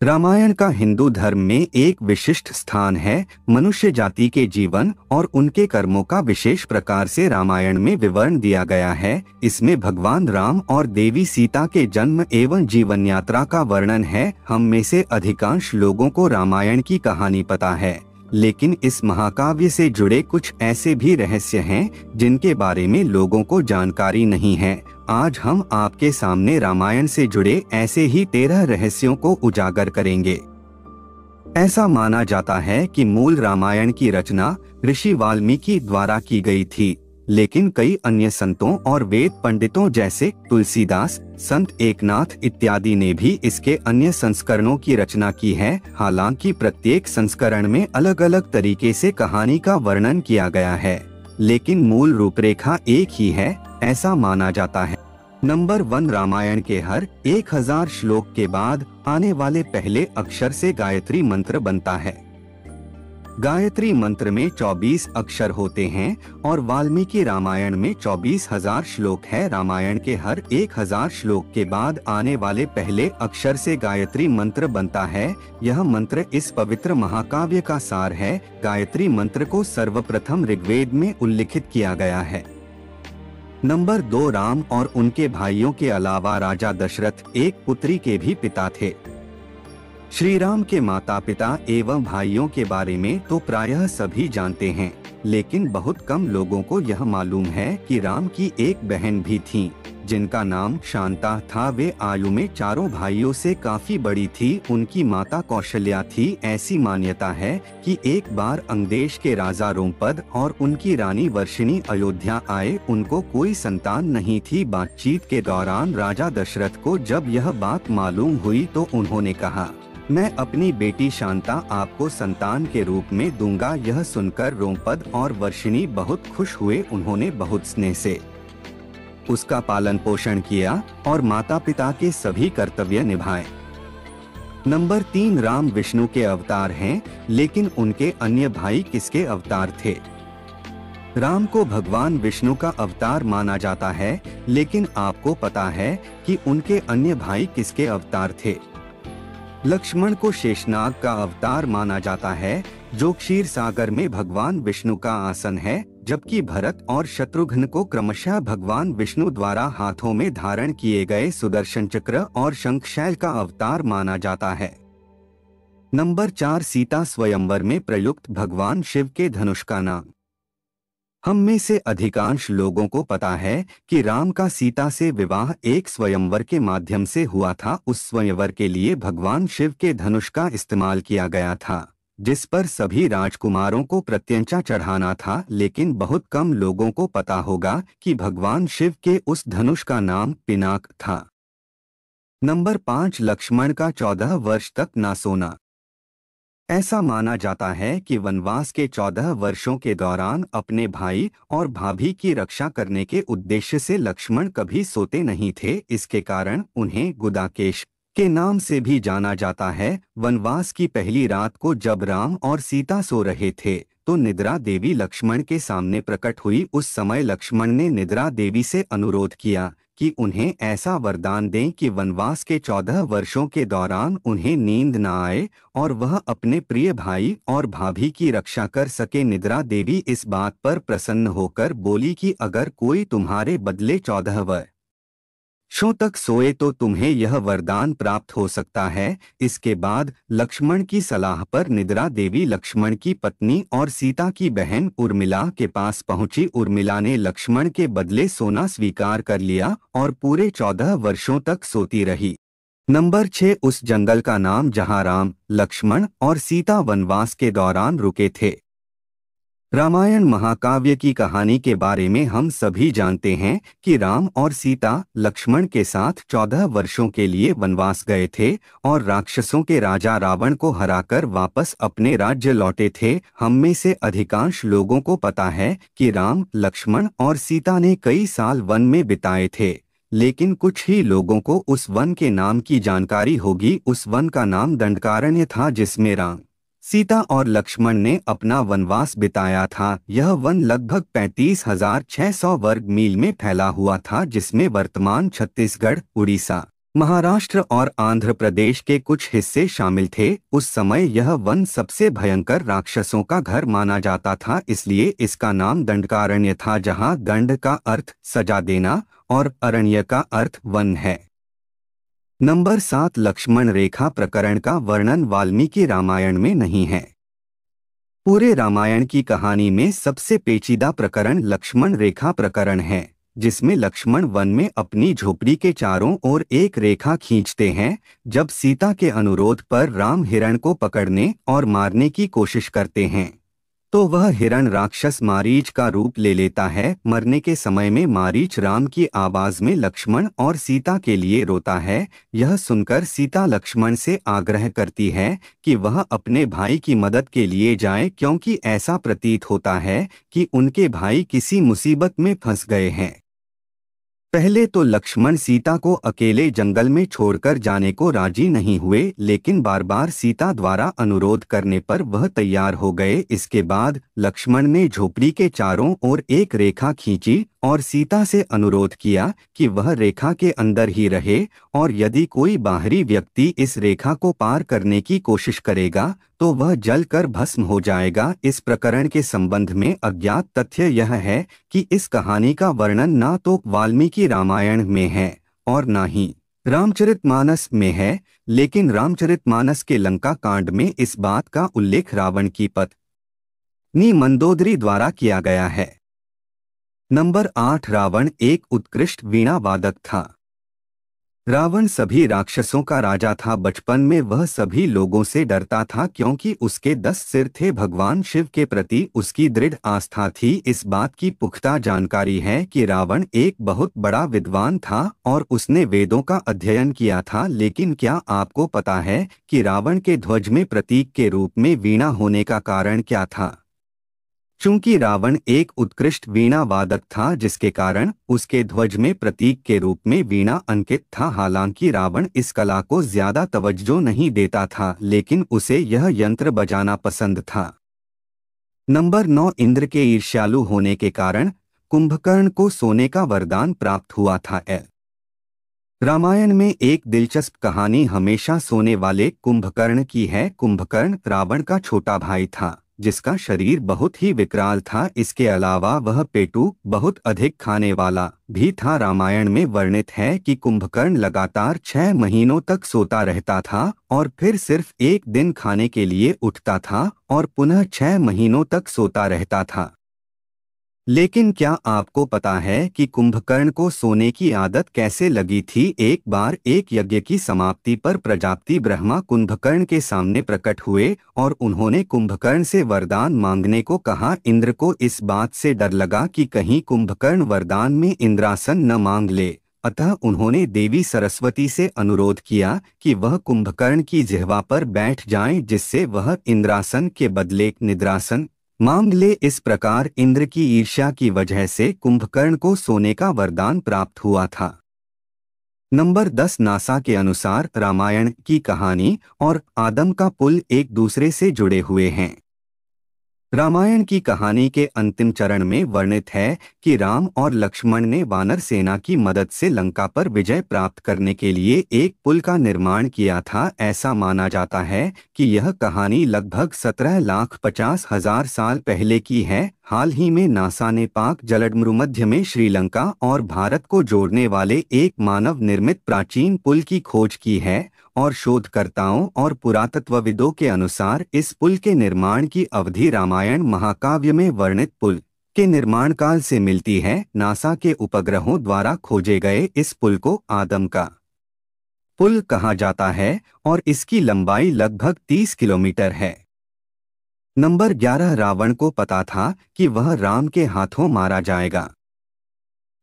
रामायण का हिंदू धर्म में एक विशिष्ट स्थान है। मनुष्य जाति के जीवन और उनके कर्मों का विशेष प्रकार से रामायण में विवरण दिया गया है। इसमें भगवान राम और देवी सीता के जन्म एवं जीवन यात्रा का वर्णन है। हम में से अधिकांश लोगों को रामायण की कहानी पता है, लेकिन इस महाकाव्य से जुड़े कुछ ऐसे भी रहस्य हैं जिनके बारे में लोगों को जानकारी नहीं है। आज हम आपके सामने रामायण से जुड़े ऐसे ही 13 रहस्यों को उजागर करेंगे। ऐसा माना जाता है कि मूल रामायण की रचना ऋषि वाल्मीकि द्वारा की गई थी, लेकिन कई अन्य संतों और वेद पंडितों जैसे तुलसीदास, संत एकनाथ इत्यादि ने भी इसके अन्य संस्करणों की रचना की है। हालांकि प्रत्येक संस्करण में अलग अलग तरीके से कहानी का वर्णन किया गया है, लेकिन मूल रूपरेखा एक ही है, ऐसा माना जाता है। नंबर 1, रामायण के हर 1000 श्लोक के बाद आने वाले पहले अक्षर से गायत्री मंत्र बनता है। गायत्री मंत्र में 24 अक्षर होते हैं और वाल्मीकि रामायण में 24,000 श्लोक है। रामायण के हर 1000 श्लोक के बाद आने वाले पहले अक्षर से गायत्री मंत्र बनता है। यह मंत्र इस पवित्र महाकाव्य का सार है। गायत्री मंत्र को सर्वप्रथम ऋग्वेद में उल्लिखित किया गया है। नंबर 2, राम और उनके भाइयों के अलावा राजा दशरथ एक पुत्री के भी पिता थे। श्री राम के माता पिता एवं भाइयों के बारे में तो प्रायः सभी जानते हैं, लेकिन बहुत कम लोगों को यह मालूम है कि राम की एक बहन भी थी जिनका नाम शांता था। वे आयु में चारों भाइयों से काफी बड़ी थी। उनकी माता कौशल्या थी। ऐसी मान्यता है कि एक बार अंगदेश के राजा रोमपद और उनकी रानी वर्षिणी अयोध्या आए। उनको कोई संतान नहीं थी। बातचीत के दौरान राजा दशरथ को जब यह बात मालूम हुई तो उन्होंने कहा, मैं अपनी बेटी शांता आपको संतान के रूप में दूंगा। यह सुनकर रोमपद और वर्षिणी बहुत खुश हुए। उन्होंने बहुत स्नेह से उसका पालन पोषण किया और माता पिता के सभी कर्तव्य निभाए। नंबर 3, राम विष्णु के अवतार हैं, लेकिन उनके अन्य भाई किसके अवतार थे? राम को भगवान विष्णु का अवतार माना जाता है, लेकिन आपको पता है कि उनके अन्य भाई किसके अवतार थे? लक्ष्मण को शेषनाग का अवतार माना जाता है, जो क्षीर सागर में भगवान विष्णु का आसन है, जबकि भरत और शत्रुघ्न को क्रमशः भगवान विष्णु द्वारा हाथों में धारण किए गए सुदर्शन चक्र और शंखशैल का अवतार माना जाता है। नंबर 4, सीता स्वयंवर में प्रयुक्त भगवान शिव के धनुष का नाम। हम में से अधिकांश लोगों को पता है कि राम का सीता से विवाह एक स्वयंवर के माध्यम से हुआ था। उस स्वयंवर के लिए भगवान शिव के धनुष का इस्तेमाल किया गया था, जिस पर सभी राजकुमारों को प्रत्यंचा चढ़ाना था। लेकिन बहुत कम लोगों को पता होगा कि भगवान शिव के उस धनुष का नाम पिनाक था। नंबर 5, लक्ष्मण का 14 वर्ष तक ना सोना। ऐसा माना जाता है कि वनवास के 14 वर्षों के दौरान अपने भाई और भाभी की रक्षा करने के उद्देश्य से लक्ष्मण कभी सोते नहीं थे। इसके कारण उन्हें गुदाकेश के नाम से भी जाना जाता है। वनवास की पहली रात को जब राम और सीता सो रहे थे तो निद्रा देवी लक्ष्मण के सामने प्रकट हुई। उस समय लक्ष्मण ने निद्रा देवी से अनुरोध किया कि उन्हें ऐसा वरदान दें कि वनवास के 14 वर्षों के दौरान उन्हें नींद न आए और वह अपने प्रिय भाई और भाभी की रक्षा कर सके। निद्रा देवी इस बात पर प्रसन्न होकर बोली कि अगर कोई तुम्हारे बदले 14 वर्षों तक सोए तो तुम्हें यह वरदान प्राप्त हो सकता है। इसके बाद लक्ष्मण की सलाह पर निद्रा देवी लक्ष्मण की पत्नी और सीता की बहन उर्मिला के पास पहुंची। उर्मिला ने लक्ष्मण के बदले सोना स्वीकार कर लिया और पूरे 14 वर्षों तक सोती रही। नंबर 6, उस जंगल का नाम जहां राम, लक्ष्मण और सीता वनवास के दौरान रुके थे। रामायण महाकाव्य की कहानी के बारे में हम सभी जानते हैं कि राम और सीता लक्ष्मण के साथ 14 वर्षों के लिए वनवास गए थे और राक्षसों के राजा रावण को हराकर वापस अपने राज्य लौटे थे। हम में से अधिकांश लोगों को पता है कि राम, लक्ष्मण और सीता ने कई साल वन में बिताए थे, लेकिन कुछ ही लोगों को उस वन के नाम की जानकारी होगी। उस वन का नाम दंडकारण्य था, जिसमें राम, सीता और लक्ष्मण ने अपना वनवास बिताया था। यह वन लगभग 35,600 वर्ग मील में फैला हुआ था, जिसमें वर्तमान छत्तीसगढ़, उड़ीसा, महाराष्ट्र और आंध्र प्रदेश के कुछ हिस्से शामिल थे। उस समय यह वन सबसे भयंकर राक्षसों का घर माना जाता था, इसलिए इसका नाम दंडकारण्य था, जहां दंड का अर्थ सजा देना और अरण्य का अर्थ वन है। नंबर 7, लक्ष्मण रेखा प्रकरण का वर्णन वाल्मीकि रामायण में नहीं है। पूरे रामायण की कहानी में सबसे पेचीदा प्रकरण लक्ष्मण रेखा प्रकरण है, जिसमें लक्ष्मण वन में अपनी झोपड़ी के चारों ओर एक रेखा खींचते हैं। जब सीता के अनुरोध पर राम हिरण को पकड़ने और मारने की कोशिश करते हैं तो वह हिरण राक्षस मारीच का रूप ले लेता है। मरने के समय में मारीच राम की आवाज में लक्ष्मण और सीता के लिए रोता है। यह सुनकर सीता लक्ष्मण से आग्रह करती है कि वह अपने भाई की मदद के लिए जाए, क्योंकि ऐसा प्रतीत होता है कि उनके भाई किसी मुसीबत में फंस गए हैं। पहले तो लक्ष्मण सीता को अकेले जंगल में छोड़कर जाने को राजी नहीं हुए, लेकिन बार बार सीता द्वारा अनुरोध करने पर वह तैयार हो गए। इसके बाद लक्ष्मण ने झोपड़ी के चारों ओर एक रेखा खींची और सीता से अनुरोध किया कि वह रेखा के अंदर ही रहे, और यदि कोई बाहरी व्यक्ति इस रेखा को पार करने की कोशिश करेगा तो वह जलकर भस्म हो जाएगा। इस प्रकरण के संबंध में अज्ञात तथ्य यह है कि इस कहानी का वर्णन ना तो वाल्मीकि रामायण में है और ना ही रामचरितमानस में है, लेकिन रामचरितमानस के लंका कांड में इस बात का उल्लेख रावण की पत्नी मंदोदरी द्वारा किया गया है। नंबर 8, रावण एक उत्कृष्ट वीणा वादक था। रावण सभी राक्षसों का राजा था। बचपन में वह सभी लोगों से डरता था, क्योंकि उसके 10 सिर थे। भगवान शिव के प्रति उसकी दृढ़ आस्था थी। इस बात की पुख्ता जानकारी है कि रावण एक बहुत बड़ा विद्वान था और उसने वेदों का अध्ययन किया था। लेकिन क्या आपको पता है कि रावण के ध्वज में प्रतीक के रूप में वीणा होने का कारण क्या था? चूंकि रावण एक उत्कृष्ट वीणा वादक था, जिसके कारण उसके ध्वज में प्रतीक के रूप में वीणा अंकित था। हालांकि रावण इस कला को ज्यादा तवज्जो नहीं देता था, लेकिन उसे यह यंत्र बजाना पसंद था। नंबर 9, इंद्र के ईर्ष्यालु होने के कारण कुंभकर्ण को सोने का वरदान प्राप्त हुआ था। रामायण में एक दिलचस्प कहानी हमेशा सोने वाले कुंभकर्ण की है। कुंभकर्ण रावण का छोटा भाई था, जिसका शरीर बहुत ही विकराल था। इसके अलावा वह पेटू बहुत अधिक खाने वाला भी था। रामायण में वर्णित है कि कुंभकर्ण लगातार 6 महीनों तक सोता रहता था और फिर सिर्फ एक दिन खाने के लिए उठता था और पुनः 6 महीनों तक सोता रहता था। लेकिन क्या आपको पता है कि कुंभकर्ण को सोने की आदत कैसे लगी थी? एक बार एक यज्ञ की समाप्ति पर प्रजापति ब्रह्मा कुंभकर्ण के सामने प्रकट हुए और उन्होंने कुंभकर्ण से वरदान मांगने को कहा। इंद्र को इस बात से डर लगा कि कहीं कुंभकर्ण वरदान में इंद्रासन न मांग ले, अतः उन्होंने देवी सरस्वती से अनुरोध किया कि वह कुंभकर्ण की जिह्वा पर बैठ जाएं, जिससे वह इंद्रासन के बदले निद्रासन मांग ले। इस प्रकार इंद्र की ईर्ष्या की वजह से कुंभकर्ण को सोने का वरदान प्राप्त हुआ था। नंबर 10, नासा के अनुसार रामायण की कहानी और आदम का पुल एक दूसरे से जुड़े हुए हैं। रामायण की कहानी के अंतिम चरण में वर्णित है कि राम और लक्ष्मण ने वानर सेना की मदद से लंका पर विजय प्राप्त करने के लिए एक पुल का निर्माण किया था। ऐसा माना जाता है कि यह कहानी लगभग 17,50,000 साल पहले की है। हाल ही में नासा ने पाक जलमरूमध्य में श्रीलंका और भारत को जोड़ने वाले एक मानव निर्मित प्राचीन पुल की खोज की है, और शोधकर्ताओं और पुरातत्वविदों के अनुसार इस पुल के निर्माण की अवधि रामायण महाकाव्य में वर्णित पुल के निर्माण काल से मिलती है। नासा के उपग्रहों द्वारा खोजे गए इस पुल को आदम का पुल कहा जाता है और इसकी लंबाई लगभग 30 किलोमीटर है। नंबर 11, रावण को पता था कि वह राम के हाथों मारा जाएगा।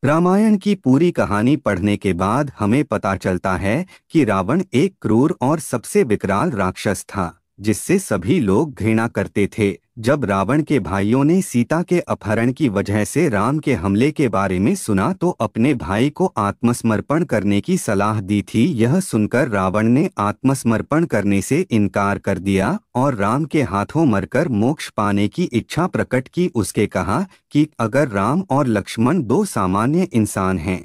रामायण की पूरी कहानी पढ़ने के बाद हमें पता चलता है कि रावण एक क्रूर और सबसे विकराल राक्षस था, जिससे सभी लोग घृणा करते थे। जब रावण के भाइयों ने सीता के अपहरण की वजह से राम के हमले के बारे में सुना तो अपने भाई को आत्मसमर्पण करने की सलाह दी थी। यह सुनकर रावण ने आत्मसमर्पण करने से इनकार कर दिया और राम के हाथों मरकर मोक्ष पाने की इच्छा प्रकट की। उसके कहा कि अगर राम और लक्ष्मण 2 सामान्य इंसान हैं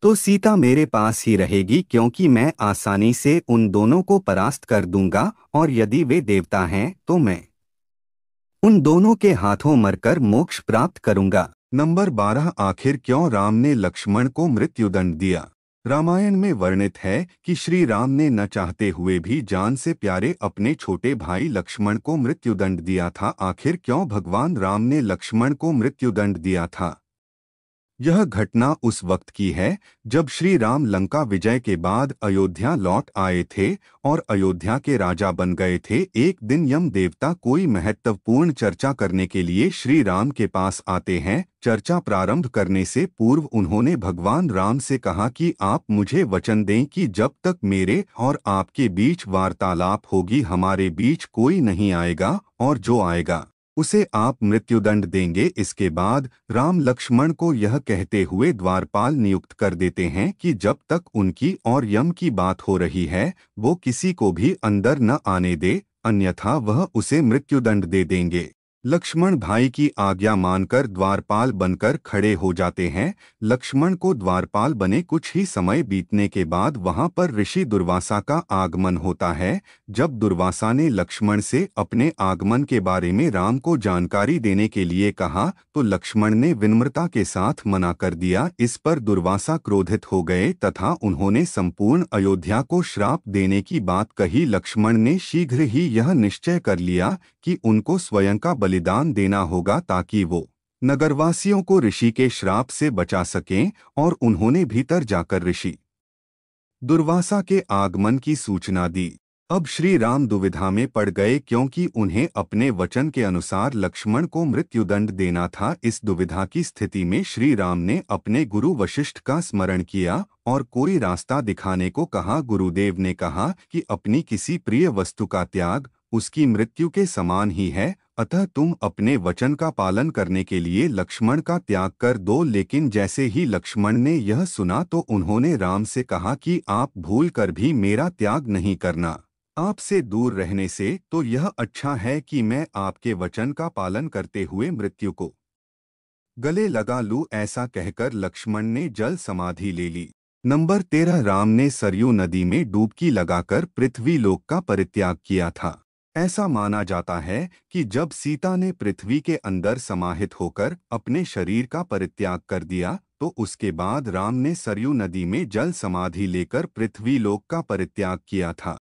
तो सीता मेरे पास ही रहेगी, क्योंकि मैं आसानी से उन दोनों को परास्त कर दूंगा, और यदि वे देवता हैं तो मैं उन दोनों के हाथों मरकर मोक्ष प्राप्त करूंगा। नंबर 12, आखिर क्यों राम ने लक्ष्मण को मृत्युदंड दिया? रामायण में वर्णित है कि श्री राम ने न चाहते हुए भी जान से प्यारे अपने छोटे भाई लक्ष्मण को मृत्युदंड दिया था। आखिर क्यों भगवान राम ने लक्ष्मण को मृत्युदंड दिया था? यह घटना उस वक्त की है जब श्री राम लंका विजय के बाद अयोध्या लौट आए थे और अयोध्या के राजा बन गए थे। एक दिन यम देवता कोई महत्वपूर्ण चर्चा करने के लिए श्री राम के पास आते हैं। चर्चा प्रारंभ करने से पूर्व उन्होंने भगवान राम से कहा कि आप मुझे वचन दें कि जब तक मेरे और आपके बीच वार्तालाप होगी हमारे बीच कोई नहीं आएगा, और जो आएगा उसे आप मृत्युदंड देंगे। इसके बाद राम लक्ष्मण को यह कहते हुए द्वारपाल नियुक्त कर देते हैं कि जब तक उनकी और यम की बात हो रही है वो किसी को भी अंदर न आने दे, अन्यथा वह उसे मृत्युदंड दे देंगे। लक्ष्मण भाई की आज्ञा मानकर द्वारपाल बनकर खड़े हो जाते हैं। लक्ष्मण को द्वारपाल बने कुछ ही समय बीतने के बाद वहां पर ऋषि दुर्वासा का आगमन होता है। जब दुर्वासा ने लक्ष्मण से अपने आगमन के बारे में राम को जानकारी देने के लिए कहा तो लक्ष्मण ने विनम्रता के साथ मना कर दिया। इस पर दुर्वासा क्रोधित हो गए तथा उन्होंने संपूर्ण अयोध्या को श्राप देने की बात कही। लक्ष्मण ने शीघ्र ही यह निश्चय कर लिया कि उनको स्वयं का बलिदान देना होगा ताकि वो नगरवासियों को ऋषि के श्राप से बचा सकें, और उन्होंने भीतर जाकर ऋषि दुर्वासा के आगमन की सूचना दी। अब श्री राम दुविधा में पड़ गए क्योंकि उन्हें अपने वचन के अनुसार लक्ष्मण को मृत्युदंड देना था। इस दुविधा की स्थिति में श्री राम ने अपने गुरु वशिष्ठ का स्मरण किया और कोई रास्ता दिखाने को कहा। गुरुदेव ने कहा कि अपनी किसी प्रिय वस्तु का त्याग उसकी मृत्यु के समान ही है, अतः तुम अपने वचन का पालन करने के लिए लक्ष्मण का त्याग कर दो। लेकिन जैसे ही लक्ष्मण ने यह सुना तो उन्होंने राम से कहा कि आप भूल कर भी मेरा त्याग नहीं करना। आपसे दूर रहने से तो यह अच्छा है कि मैं आपके वचन का पालन करते हुए मृत्यु को गले लगा लूं। ऐसा कहकर लक्ष्मण ने जल समाधि ले ली। नंबर 13, राम ने सरयू नदी में डुबकी लगाकर पृथ्वी लोक का परित्याग किया था। ऐसा माना जाता है कि जब सीता ने पृथ्वी के अंदर समाहित होकर अपने शरीर का परित्याग कर दिया तो उसके बाद राम ने सरयू नदी में जल समाधि लेकर पृथ्वी लोक का परित्याग किया था।